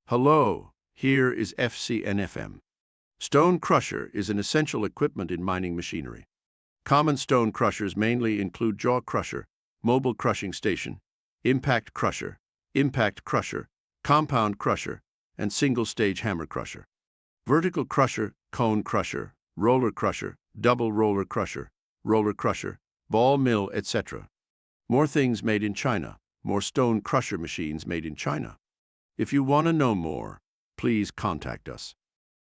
Hello, here is FCNFM. Stone crusher is an essential equipment in mining machinery. Common stone crushers mainly include jaw crusher, mobile crushing station, impact crusher, compound crusher, and single-stage hammer crusher. Vertical crusher, cone crusher, roller crusher, double roller crusher, ball mill, etc. More things made in China, more stone crusher machines made in China. If you want to know more, please contact us.